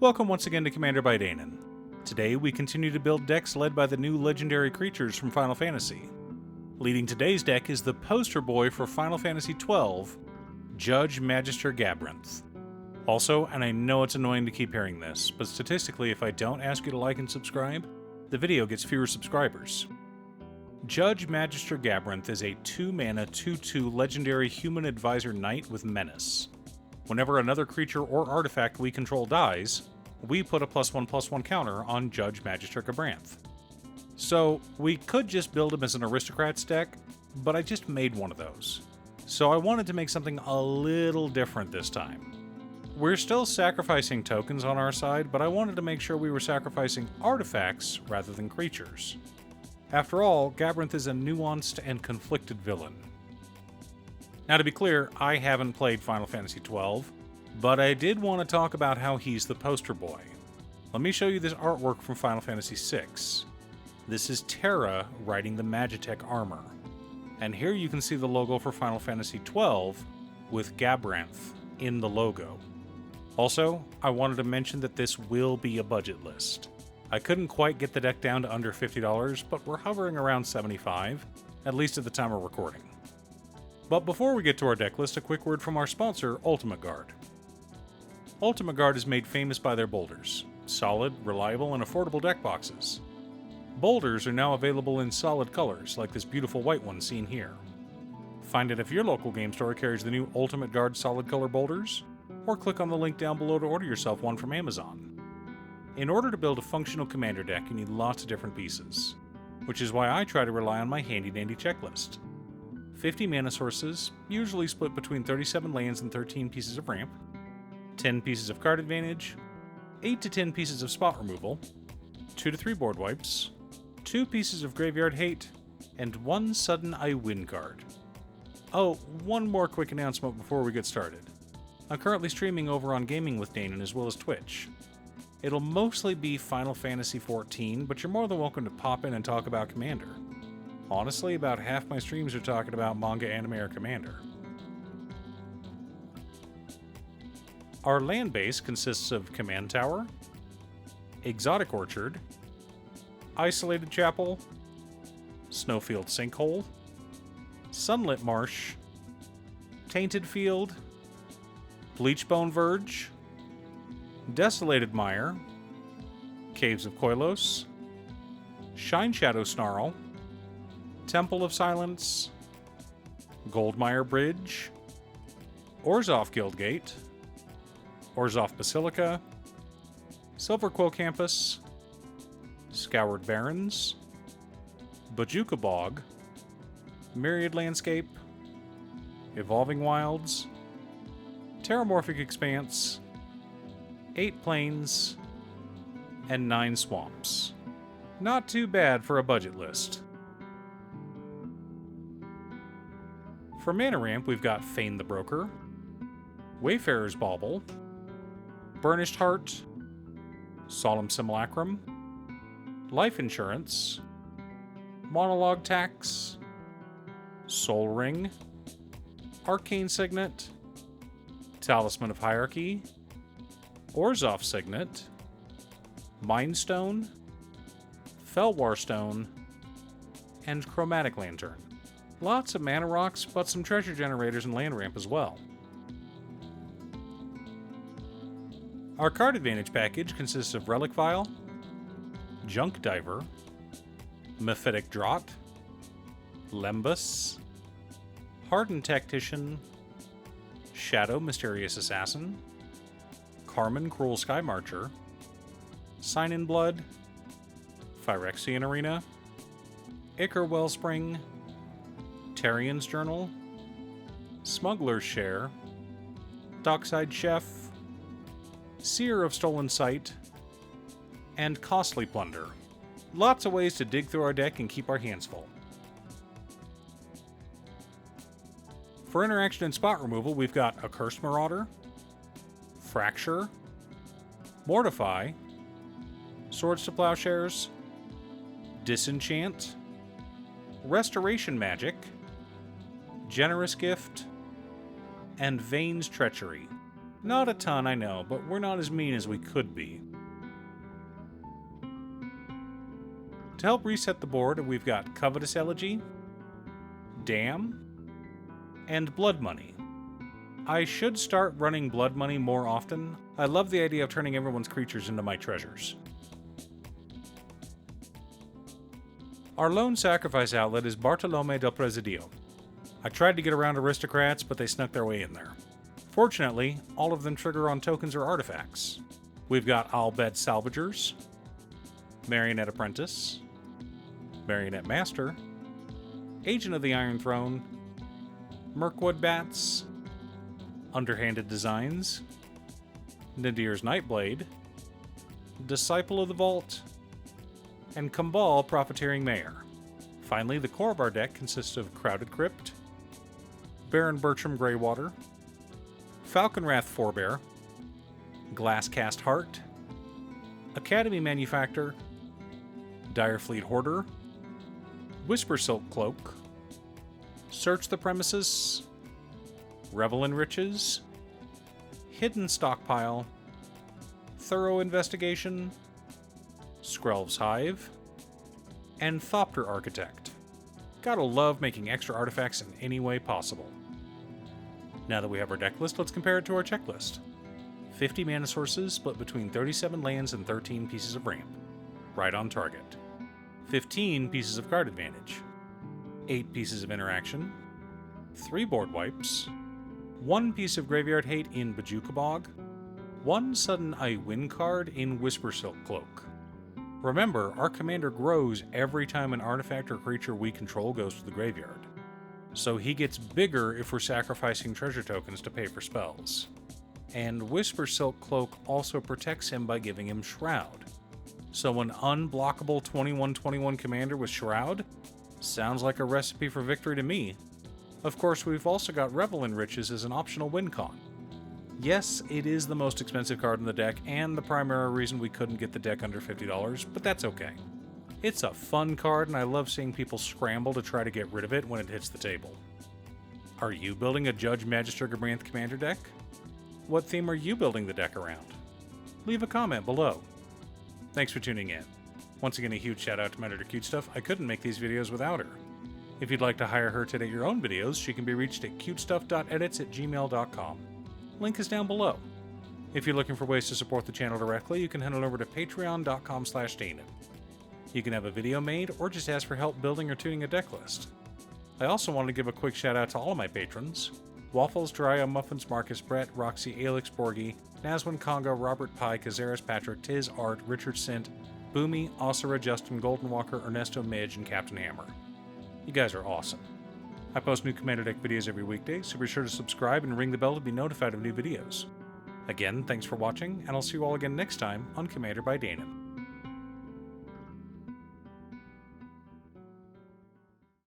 Welcome once again to Commander by Danon. Today we continue to build decks led by the new legendary creatures from Final Fantasy. Leading today's deck is the poster boy for Final Fantasy XII, Judge Magister Gabranth. Also, and I know it's annoying to keep hearing this, but statistically if I don't ask you to like and subscribe, the video gets fewer subscribers. Judge Magister Gabranth is a 2-mana 2/2 legendary human advisor knight with menace. Whenever another creature or artifact we control dies, we put a +1/+1 counter on Judge Magister Gabranth. So, we could just build him as an aristocrats deck, but I just made one of those. So I wanted to make something a little different this time. We're still sacrificing tokens on our side, but I wanted to make sure we were sacrificing artifacts rather than creatures. After all, Gabranth is a nuanced and conflicted villain. Now to be clear, I haven't played Final Fantasy XII, but I did want to talk about how he's the poster boy. Let me show you this artwork from Final Fantasy VI. This is Terra riding the Magitek armor. And here you can see the logo for Final Fantasy XII with Gabranth in the logo. Also, I wanted to mention that this will be a budget list. I couldn't quite get the deck down to under $50, but we're hovering around $75, at least at the time of recording. But before we get to our deck list, a quick word from our sponsor, Ultimate Guard. Ultimate Guard is made famous by their boulders. Solid, reliable, and affordable deck boxes. Boulders are now available in solid colors, like this beautiful white one seen here. Find it if your local game store carries the new Ultimate Guard solid color boulders, or click on the link down below to order yourself one from Amazon. In order to build a functional commander deck, you need lots of different pieces, which is why I try to rely on my handy-dandy checklist. 50 mana sources, usually split between 37 lands and 13 pieces of ramp, 10 pieces of card advantage, 8 to 10 pieces of spot removal, 2 to 3 board wipes, 2 pieces of graveyard hate, and 1 sudden I win card. Oh, one more quick announcement before we get started. I'm currently streaming over on Gaming with Danon as well as Twitch. It'll mostly be Final Fantasy XIV, but you're more than welcome to pop in and talk about Commander. Honestly, about half my streams are talking about manga, anime, or Commander. Our land base consists of Command Tower, Exotic Orchard, Isolated Chapel, Snowfield Sinkhole, Sunlit Marsh, Tainted Field, Bleachbone Verge, Desolated Mire, Caves of Koilos, Shine Shadow Snarl, Temple of Silence, Goldmire Bridge, Orzhov Guildgate, Orzhov Basilica, Silverquill Campus, Scoured Barrens, Bajuka Bog, Myriad Landscape, Evolving Wilds, Terramorphic Expanse, 8 Plains, and 9 Swamps. Not too bad for a budget list. For mana ramp, we've got Fane the Broker, Wayfarer's Bauble, Burnished Heart, Solemn Simulacrum, Life Insurance, Monologue Tax, Soul Ring, Arcane Signet, Talisman of Hierarchy, Orzhov Signet, Mind Stone, Felwar Stone, and Chromatic Lantern. Lots of mana rocks, but some treasure generators and land ramp as well. Our card advantage package consists of Relic Vial, Junk Diver, Mephitic Draught, Lembus, Hardened Tactician, Shadow Mysterious Assassin, Carmen Cruel Sky Marcher, Sign in Blood, Phyrexian Arena, Ichor Wellspring, Tarian's Journal, Smuggler's Share, Dockside Chef, Seer of Stolen Sight, and Costly Plunder. Lots of ways to dig through our deck and keep our hands full. For interaction and spot removal, we've got Accursed Marauder, Fracture, Mortify, Swords to Plowshares, Disenchant, Restoration Magic, Generous Gift, and Vane's Treachery. Not a ton, I know, but we're not as mean as we could be. To help reset the board, we've got Covetous Elegy, Dam, and Blood Money. I should start running Blood Money more often. I love the idea of turning everyone's creatures into my treasures. Our lone sacrifice outlet is Bartolome del Presidio. I tried to get around aristocrats, but they snuck their way in there. Fortunately, all of them trigger on tokens or artifacts. We've got I'll Bet Salvagers, Marionette Apprentice, Marionette Master, Agent of the Iron Throne, Mirkwood Bats, Underhanded Designs, Nadir's Nightblade, Disciple of the Vault, and Kumbal Profiteering Mayor. Finally, the core of our deck consists of Crowded Crypt, Baron Bertram Greywater, Falconwrath Forebear, Glasscast Heart, Academy Manufactor, Direfleet Hoarder, Whisper Silk Cloak, Search the Premises, Revel in Riches, Hidden Stockpile, Thorough Investigation, Skrelv's Hive, and Thopter Architect. Gotta love making extra artifacts in any way possible. Now that we have our deck list, let's compare it to our checklist. 50 mana sources split between 37 lands and 13 pieces of ramp. Right on target. 15 pieces of card advantage. 8 pieces of interaction. 3 board wipes. 1 piece of graveyard hate in Bojuka Bog. 1 sudden I win card in Whisper Silk Cloak. Remember, our commander grows every time an artifact or creature we control goes to the graveyard. So he gets bigger if we're sacrificing treasure tokens to pay for spells. And Whisper Silk Cloak also protects him by giving him Shroud. So an unblockable 21/21 commander with Shroud sounds like a recipe for victory to me. Of course, we've also got Revel in Riches as an optional win con. Yes, it is the most expensive card in the deck and the primary reason we couldn't get the deck under $50, but that's okay. It's a fun card and I love seeing people scramble to try to get rid of it when it hits the table. Are you building a Judge Magister Gabranth commander deck? What theme are you building the deck around? Leave a comment below. Thanks for tuning in. Once again, a huge shout out to my editor cutestuff. I couldn't make these videos without her. If you'd like to hire her to edit your own videos, she can be reached at cutestuff.edits@gmail.com. Link is down below. If you're looking for ways to support the channel directly, you can head on over to patreon.com/Danon. You can have a video made or just ask for help building or tuning a deck list. I also want to give a quick shout out to all of my patrons: Waffles, Drya, Muffins, Marcus, Brett, Roxy, Alex, Borgie, Nazwin, Congo, Robert Pye, Kazaris, Patrick, Tiz, Art, Richard Sint, Boomy, Osira, Justin, Golden Walker, Ernesto, Midge, and Captain Hammer. You guys are awesome. I post new Commander Deck videos every weekday, so be sure to subscribe and ring the bell to be notified of new videos. Again, thanks for watching, and I'll see you all again next time on Commander by Danon.